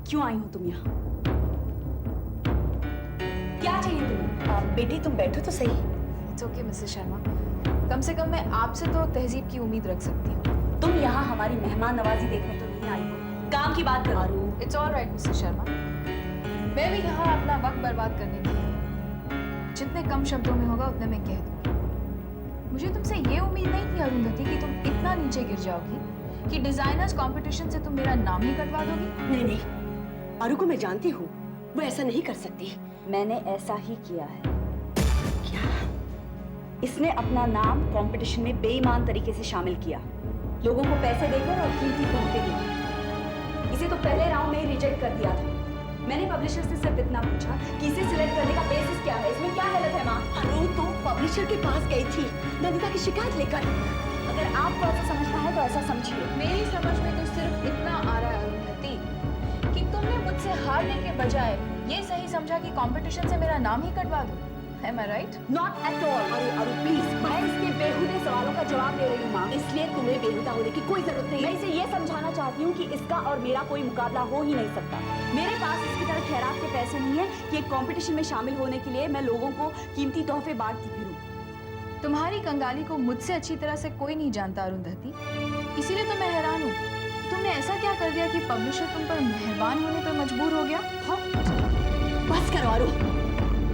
क्यों आई हो तुम यहाँ? क्या चाहिए तुम्हें? बेटी तुम बैठो तो सही। इट्स ओके मिसेस शर्मा, कम से कम मैं आपसे तो तहजीब की उम्मीद रख सकती हूँ। तुम यहाँ हमारी मेहमान नवाजी देखने तो नहीं आई हो, काम की बात करो। It's all right Mrs Sharma, मैं भी यहाँ अपना वक्त बर्बाद करने नहीं आई। जितने कम शब्दों में होगा उतने मैं कह दूंगी। मुझे तुमसे ये उम्मीद नहीं थी अरुंधति कि तुम इतना नीचे गिर जाओगी कि डिजाइनर्स कंपटीशन से तुम मेरा नाम ही कटवा दोगी। नहीं नहीं, आरू को मैं जानती हूँ, वो ऐसा नहीं कर सकती। मैंने ऐसा ही किया है। क्या? इसने अपना नाम कंपटीशन में बेईमान तरीके से शामिल किया, लोगों को पैसे देकर और कीमती तोहफे देकर। इसे तो पहले राउंड में रिजेक्ट कर दिया था। मैंने पब्लिशर से सिर्फ इतना पूछा कि इसे सिलेक्ट करने का बेसिस क्या है, इसमें क्या गलत है माँ? आरू तो पब्लिशर के पास गई थी नंदिता की शिकायत लेकर। अगर आपको ऐसा समझना है तो ऐसा समझिए। मेरी समझ में तो सिर्फ इतना आ रहा है अरुंधति कि तुमने मुझसे हारने के बजाय ये सही समझा कि कंपटीशन से मेरा नाम ही कटवा दो। Am I right? Not at all. Aaru please, मैं इसके बेहुदे सवालों का जवाब दे रही हूँ माँ। इसलिए तुम्हें बेहुदा होने की कोई जरूरत नहीं मैं है। इसे ये समझाना चाहती हूँ कि इसका और मेरा कोई मुकाबला हो ही नहीं सकता। मेरे पास इसकी तरह खैरात के पैसे नहीं है कि एक कंपटीशन में शामिल होने के लिए मैं लोगों को कीमती तोहफे बांटती फिरूं। तुम्हारी कंगाली को मुझसे अच्छी तरह से कोई नहीं जानता अरुंधति, इसीलिए तो मैं हैरान हूँ। तुमने ऐसा क्या कर दिया कि पब्लिशर तुम पर मेहरबान होने पर मजबूर हो गया? हाँ? बस करो आरू,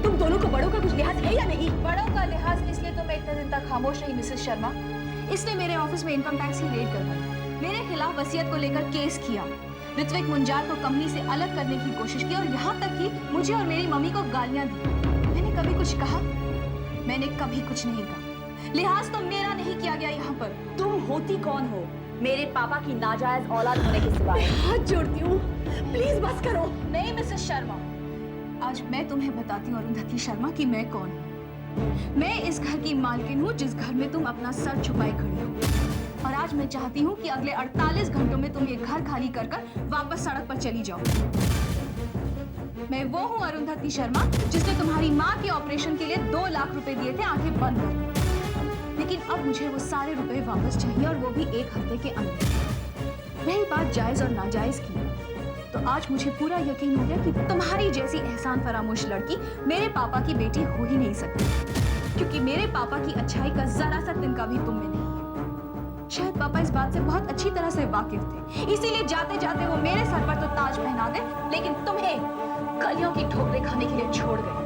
तुम दोनों को बड़ों का कुछ लिहाज है या नहीं? बड़ों का लिहाज इसलिए तो मैं इतने दिन तक खामोश रही मिसेस शर्मा। इसने मेरे ऑफिस में इनकम टैक्स की रेड करवाई, मेरे खिलाफ वसीयत को लेकर केस किया, ऋत्विक मुंजाल को कंपनी से अलग करने की कोशिश की और यहाँ तक कि मुझे और मेरी मम्मी को गालियां दी। मैंने कभी कुछ कहा? मैंने कभी कुछ नहीं कहा। लिहाज तो मेरा नहीं किया गया यहाँ पर। तुम होती कौन हो मेरे पापा की नाजायज औलाद होने के सिवाय? हाथ जोड़ती हूँ, प्लीज बस करो। नहीं मिसेस शर्मा, आज मैं तुम्हें बताती हूँ अरुंधति शर्मा कि मैं कौन हूँ। मैं इस घर की मालकिन हूँ जिस घर में तुम अपना सर छुपाए खड़ी हो। और आज मैं चाहती हूँ कि अगले 48 घंटों में तुम ये घर खाली कर वापस सड़क पर चली जाओ। मैं वो हूँ अरुंधति शर्मा जिसने तुम्हारी माँ के ऑपरेशन के लिए 2 लाख रुपए दिए थे आंखें बंद कर। लेकिन अब मुझे वो सारे रुपए वापस चाहिए और वो भी 1 हफ्ते के अंदर। रही बात जायज और नाजायज की, तो आज मुझे पूरा यकीन हो गया कि तुम्हारी जैसी एहसान फरामोश लड़की मेरे पापा की बेटी हो ही नहीं सकती, क्योंकि मेरे पापा की अच्छाई का जरा सा तिनका भी तुम में नहीं है। शायद पापा इस बात से बहुत अच्छी तरह से वाकिफ थे, इसीलिए जाते जाते वो मेरे सर पर तो ताज पहना दे, लेकिन तुम्हें गलियों की ठोकरें खाने के लिए छोड़ गए।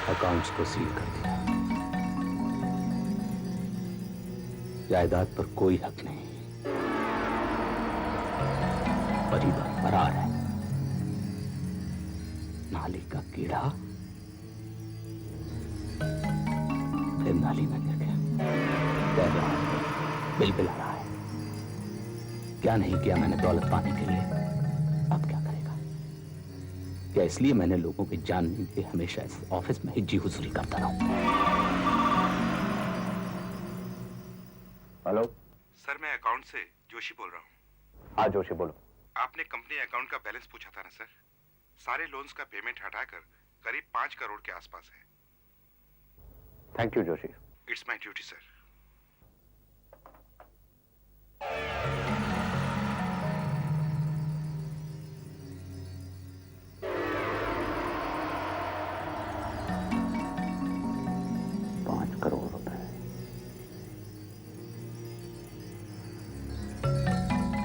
अकाउंट्स को सील कर दिया, जायदाद पर कोई हक नहीं, परिवार फरार है। नाली का कीड़ा फिर नाली में गिर गया, तैर रहा है, बिलबिला रहा है। क्या नहीं किया मैंने दौलत पाने के लिए, अब क्या करेगा? क्या इसलिए मैंने लोगों की जान नहीं दी, हमेशा इस ऑफिस में ही जी हुजूरी करता रहूं? हेलो सर, मैं अकाउंट से जोशी बोल रहा हूँ। हाँ जोशी बोलो। आपने कंपनी अकाउंट का बैलेंस पूछा था ना सर? सारे लोन्स का पेमेंट हटाकर करीब 5 करोड़ के आसपास है। Thank you Joshi. It's my duty sir.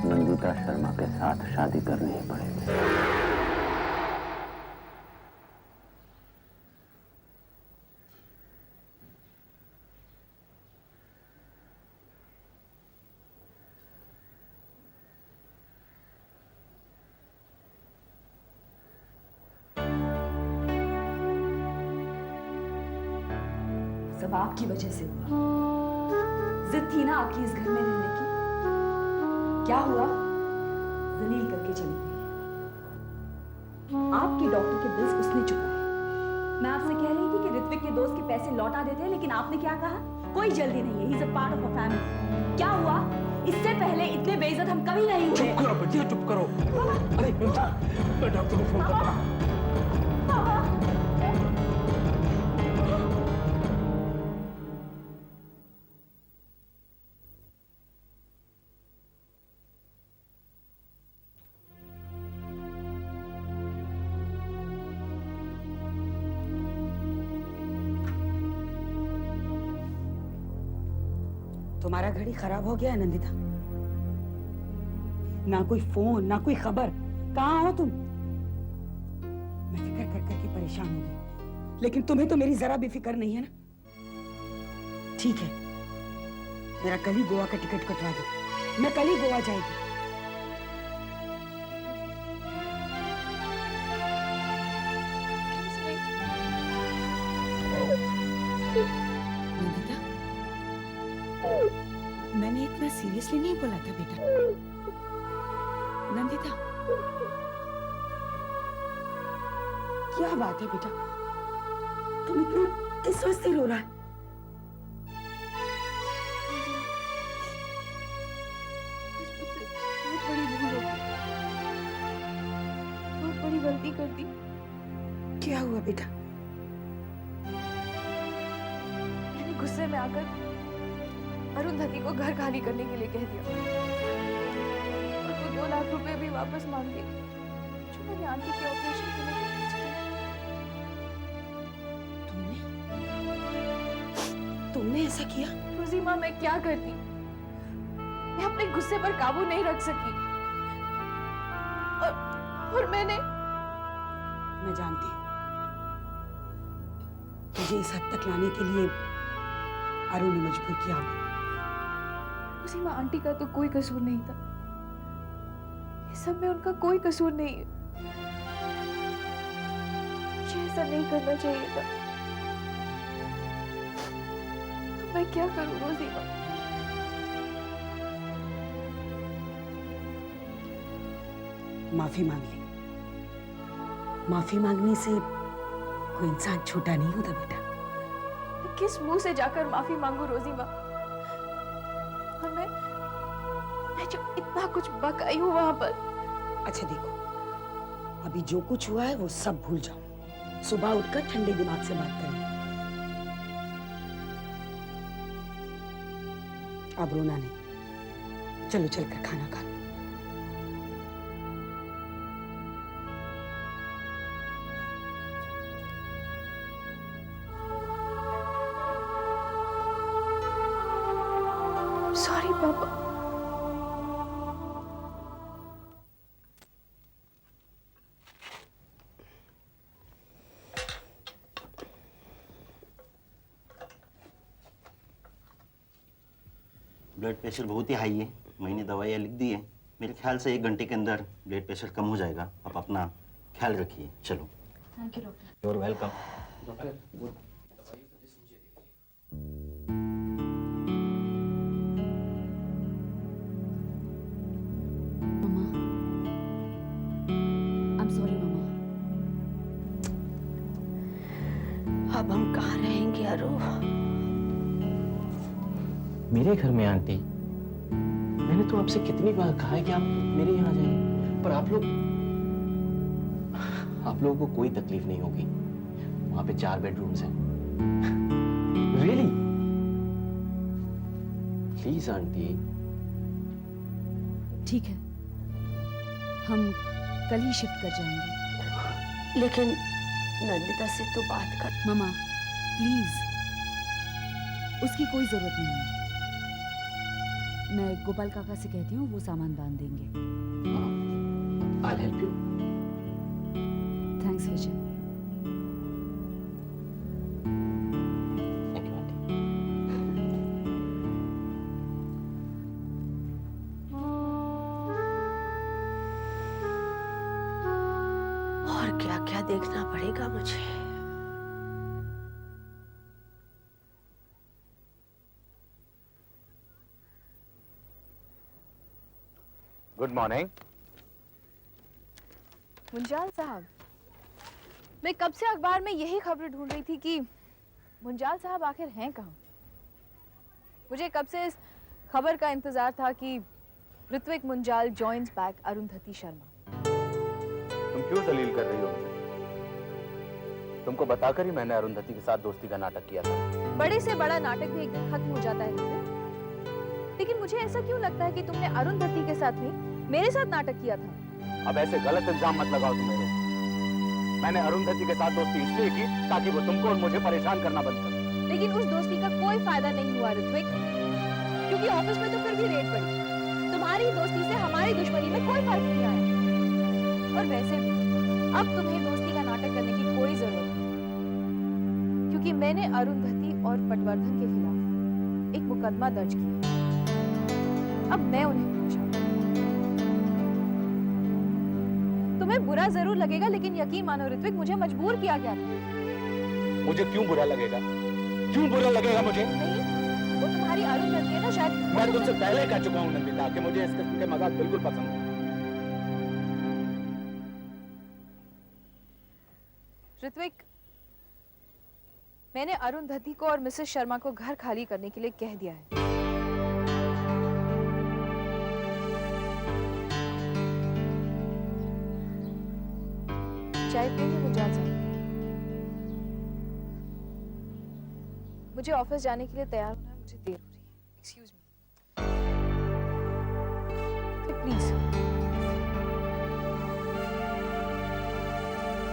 Nandita Sharma के साथ शादी करनी ही पड़ेगी। सब आपकी वजह से हुआ। जिद थी ना आपकी इस घर में रहने की, क्या हुआ? जलील करके चली गई। आपके डॉक्टर के बिल्स उसने चुकाए। मैं आपसे कह रही थी कि ऋत्विक के दोस्त के पैसे लौटा देते हैं, लेकिन आपने क्या कहा? कोई जल्दी नहीं है, he is a part of a family. क्या हुआ? इससे पहले इतने बेइज्जत हम कभी नहीं हुए। चुप करो बच्चे, चुप करो। अरे ममता, मैं डॉक्टर को फोन करता हूँ। तुम्हारा घड़ी खराब हो गया है नंदिता। ना कोई फोन ना कोई खबर, कहाँ हो तुम? मैं फिक्र कर करके परेशान हो गई, लेकिन तुम्हें तो मेरी जरा भी फिक्र नहीं है ना। ठीक है, मेरा कल ही गोवा का टिकट कटवा दो, मैं कल ही गोवा जाएगी। नंदिता, मैंने इतना सीरियसली नहीं बोला था बेटा। नंदिता, क्या बात है बेटा, तुम इतना किस वास्ते रो रहा है? बहुत बड़ी भूल हो गई, बहुत बड़ी गलती कर दी। क्या हुआ बेटा? मैंने गुस्से में आकर अरुंधति को घर खाली करने के लिए कह दिया और वो 2 लाख रुपए भी वापस मांग ली जो मैंने आंटी के ऑपरेशन के लिए खर्च किए। तुमने ऐसा किया? रोजी माँ, मैं क्या करती? मैं अपने गुस्से पर काबू नहीं रख सकी और मैंने मैं जानती हूँ मुझे इस हद तक लाने के लिए अरुण ने मजबूर किया होगा। रोजी माँ, आंटी का तो कोई कसूर नहीं था, ये सब में उनका कोई कसूर नहीं है। मुझे ऐसा नहीं करना चाहिए था। मैं क्या करूं रोजी माँ? माफी मांग ली। माफी मांगने से कोई इंसान छोटा नहीं होता बेटा। मैं किस मुंह से जाकर माफी मांगू रोजी माँ? और मैं जो इतना कुछ बक आई हूँ वहां पर। अच्छा देखो, अभी जो कुछ हुआ है वो सब भूल जाओ। सुबह उठकर ठंडे दिमाग से बात करेंगे। अब रोना नहीं, चलो चलकर खाना खा लो। सॉरी पापा। ब्लड प्रेशर बहुत ही हाई है। मैंने दवाइयाँ लिख दी है। मेरे ख्याल से 1 घंटे के अंदर ब्लड प्रेशर कम हो जाएगा। आप अपना ख्याल रखिए। चलो। Thank you doctor. You are welcome. Mamma, I am sorry mamma. अब हम कहाँ रहेंगे अरु? मेरे घर में आंटी, मैंने तो आपसे कितनी बार कहा है कि आप मेरे यहाँ जाइए, पर आप लोगों को कोई तकलीफ नहीं होगी। वहां पे 4 बेडरूम्स हैं। रियली? Please aunty. ठीक है, हम कल ही शिफ्ट कर जाएंगे। लेकिन नंदिता से तो बात कर। मम्मा प्लीज, उसकी कोई जरूरत नहीं है। मैं गोपाल काका से कहती हूँ, वो सामान बांध देंगे। I'll help you. Thanks Vijay. Thank you aunty. और क्या क्या देखना पड़ेगा मुझे। Good morning. मुंजाल साहब, मैं कब से अखबार में यही खबर ढूंढ रही थी कि मुंजाल साहब आखिर हैं कहाँ। मुझे कब से इस खबर का इंतजार था कि ऋत्विक मुंजाल जॉइंस बैक अरुंधति शर्मा। तुम क्यों दलील कर रही हो? तुमको बताकर ही मैंने अरुंधति के साथ दोस्ती का नाटक किया था। बड़े से बड़ा नाटक भी एक दिन खत्म हो जाता है ऋत्विक। लेकिन मुझे ऐसा क्यों लगता है कि तुमने अरुंधति के साथ नहीं मेरे साथ नाटक किया था? अब ऐसे गलत इल्जाम मत लगाओ तुम मेरे। मैंने अरुंधति के साथ दोस्ती इसलिए की ताकि वो तुमको और मुझे परेशान करना बंद कर। लेकिन उस दोस्ती का कोई फायदा नहीं हुआ ऋत्विक, क्योंकि ऑफिस में तो फिर भी रेड पड़ी। तुम्हारी दोस्ती से हमारी दुश्मनी में कोई फर्क नहीं आया। और वैसे भी अब तुम्हें दोस्ती का नाटक करने की कोई जरूरत नहीं, क्योंकि मैंने अरुंधति और पटवर्धन के खिलाफ एक मुकदमा दर्ज किया। अब मैं उन्हें परेशान करूंगी। तुम्हें बुरा जरूर लगेगा, लेकिन यकीन मानो ऋत्विक, मुझे मजबूर किया गया था। मुझे क्यों बुरा लगेगा? क्यों बुरा लगेगा मुझे? नहीं, वो तुम्हारी अरुंधति है ना, शायद मैं तुमसे पहले कह चुका हूं नंदिता कि मुझे इस किस्म के मजाक बिल्कुल पसंद नहीं। ऋत्विक, मैंने अरुंधति को और मिसेस शर्मा को घर खाली करने के लिए कह दिया है। चाय पिएंगे मुंजाल साहब? मुझे ऑफिस जाने के लिए तैयार होना है, मुझे देर हो रही है। Excuse me please.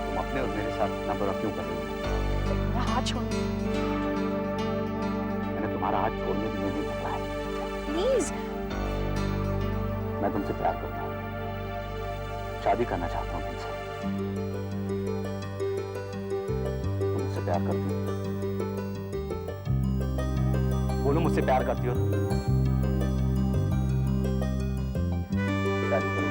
तुम अपने और मेरे साथ इतना बुरा क्यों कर रही हो? मेरा हाथ छोड़ो मैंने तुम्हारा हाथ छोड़ने के लिए नहीं बोला है। प्लीज। मैं तुमसे प्यार करता हूँ, शादी करना चाहता हूँ तुमसे। तुम मुझसे प्यार करती हो? बोलो, मुझसे प्यार करती हो? शादी करो।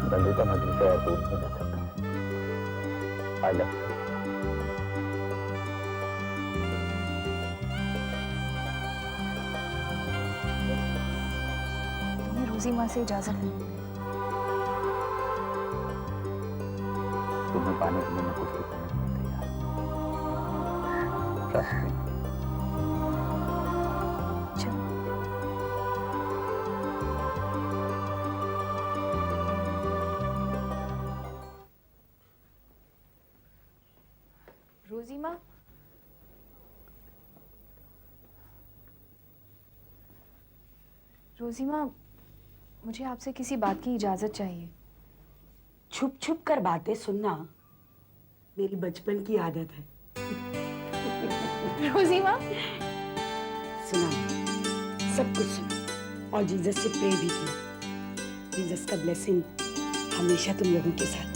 नंदिता, मैं तुमसे और दूर नहीं रह सकता। I love you. तुम्हें रोजी माँ से इजाजत नहीं। तुम्हें पाने के लिए मैं कुछ भी करने को तैयार हूं। Trust me। चलो। रोजी माँ, रोजी माँ, मुझे आपसे किसी बात की इजाजत चाहिए। छुप छुप कर बातें सुनना मेरी बचपन की आदत है। रोजी माँ, सुना, सब कुछ सुना, और जीसस से प्रे भी किया। जीसस का ब्लेसिंग हमेशा तुम लोगों के साथ।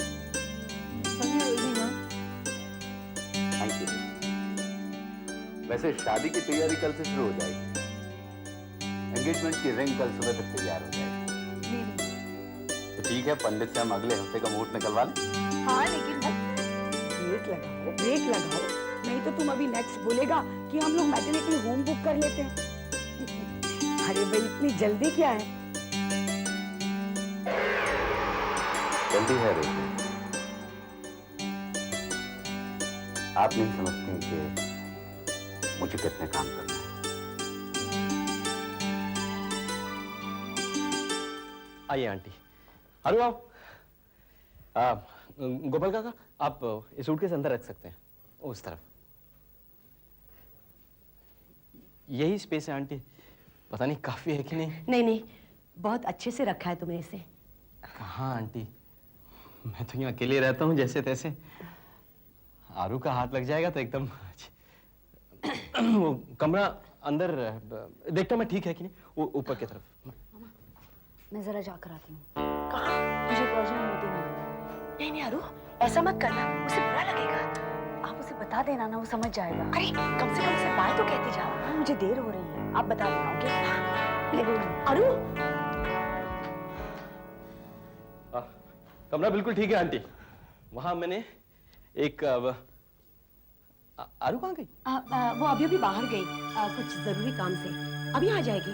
रोजी माँ। Thank you. वैसे शादी की तैयारी कल से शुरू हो जाएगी। एंगेजमेंट की रिंग कल सुबह तक तैयार हो जाएगी। तो ठीक है, पंडित से हम अगले हफ्ते का मुहूर्त निकलवा लें। हाँ, लेकिन ब्रेक लगाओ, नहीं तो तुम अभी नेक्स्ट बोलेगा कि हम लोग मैटरनिटी होम बुक कर लेते हैं। अरे भाई, इतनी जल्दी क्या है? जल्दी है रोजी। आप नहीं समझते कि मुझे कितने काम करना है। आइए आंटी। अरे आओ। गोपाल काका, आप इस सूटकेस अंदर रख सकते हैं, उस तरफ। यही स्पेस है आंटी। पता नहीं काफी है कि नहीं। नहीं नहीं, बहुत अच्छे से रखा है तुमने इसे। कहाँ आंटी, मैं तो यहाँ अकेले रहता हूँ जैसे तैसे। आरू का हाथ लग जाएगा तो एकदम वो कमरा अंदर देखता मैं ठीक है कि नहीं। ऊपर की तरफ। मैं जरा जाकर आती हूँ। कहाँ? मुझे प्रोजेक्ट मीटिंग है। नहीं नहीं आरू, ऐसा मत करना, उसे बुरा लगेगा। आप उसे बता देना ना, वो समझ जाएगा। अरे कम से कम उसे बाय तो कहती जाओ। हाँ, मुझे देर हो रही है, आप बता देना। ओके? आरू, कमरा बिल्कुल ठीक है आंटी। वहां मैंने एक आरू कहाँ गई? वो अभी अभी बाहर गई कुछ जरूरी काम से। अभी आ जाएगी।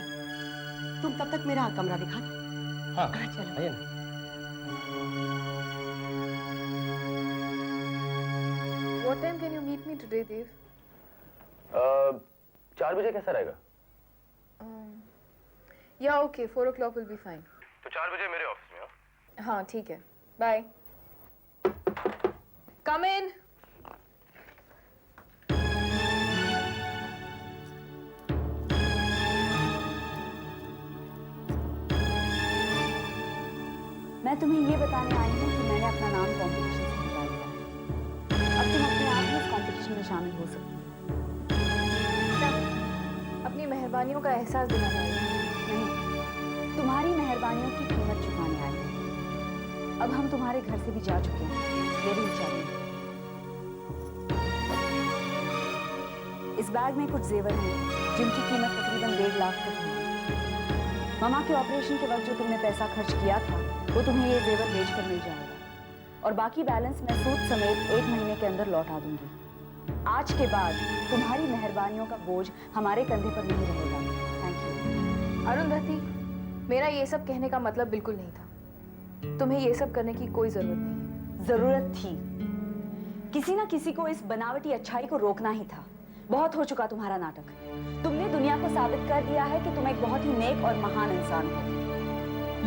तुम तब तक मेरा कमरा दिखा दो। हाँ चलो। आइए ना। What time can you meet me today, Dev? 4 बजे कैसा रहेगा? Yeah, okay. 4 o'clock will be fine. तो 4 बजे मेरे ऑफिस में आओ। हाँ, ठीक है. Bye. Come in. मैं तुम्हें ये बताने आई हूँ कि मैंने अपना नाम कंपटीशन से हटा लिया है। अब तुम अपने आप ही इस कंपटीशन में शामिल हो सकती हो। अपनी मेहरबानियों का एहसास दिलाना है। नहीं, तुम्हारी मेहरबानियों की कीमत चुकाने आई हूँ। अब हम तुम्हारे घर से भी जा चुके हैं, ये भी चाहिए। इस बैग में कुछ जेवर हैं जिनकी कीमत तकरीबन 1.5 लाख तक है। मामा के ऑपरेशन के वक्त जो तुमने पैसा खर्च किया था वो तुम्हें ये जेवर बेचकर मिल जाएगा और बाकी बैलेंस मैं सूद समेत 1 महीने के अंदर लौटा दूंगी। आज के बाद तुम्हारी मेहरबानियों का बोझ हमारे कंधे पर नहीं रहेगा। Thank you. अरुंधति, मेरा ये सब कहने का मतलब बिल्कुल नहीं था। तुम्हें ये सब करने की कोई जरूरत नहीं है। जरूरत थी। किसी ना किसी को इस बनावटी अच्छाई को रोकना ही था। बहुत हो चुका तुम्हारा नाटक। तुमने दुनिया को साबित कर दिया है कि तुम एक बहुत ही नेक और महान इंसान हो।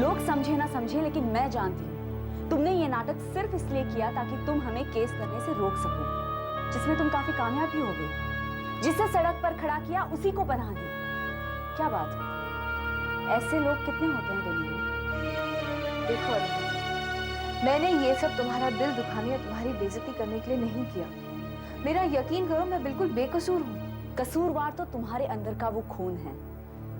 लोग समझे ना समझे, लेकिन मैं जानती हूँ तुमने ये नाटक सिर्फ इसलिए किया ताकि तुम हमें केस करने से रोक सको, जिसमें तुम काफी कामयाब भी हो गई। जिसे सड़क पर खड़ा किया उसी को पनाह दी। क्या बात है, ऐसे लोग कितने होते हैं दुनिया में? देखो अरुंधति, मैंने ये सब तुम्हारा दिल दुखाने या तुम्हारी बेइज्जती करने के लिए नहीं किया। मेरा यकीन करो, मैं बिल्कुल बेकसूर हूँ। कसूरवार तो तुम्हारे अंदर का वो खून है।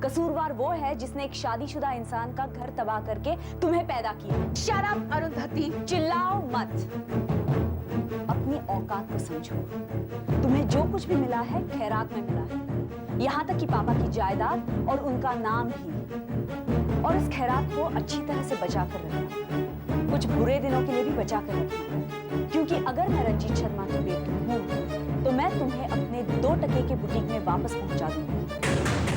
कसूरवार वो है जिसने एक शादीशुदा इंसान का घर तबाह करके तुम्हें पैदा किया। Shut up, Arundhati. चिल्लाओ मत। अपनी औकात को समझो। तुम्हें जो कुछ भी मिला है खैरात में मिला है, यहाँ तक कि पापा की जायदाद और उनका नाम भी। और इस खैरात को अच्छी तरह से बचा कर रखना, कुछ बुरे दिनों के लिए भी बचा कर रखना। क्योंकि अगर मैं रंजीत शर्मा की बेटी हूँ तो मैं तुम्हें अपने 2 टके के बुटीक में वापस पहुंचा दूंगी।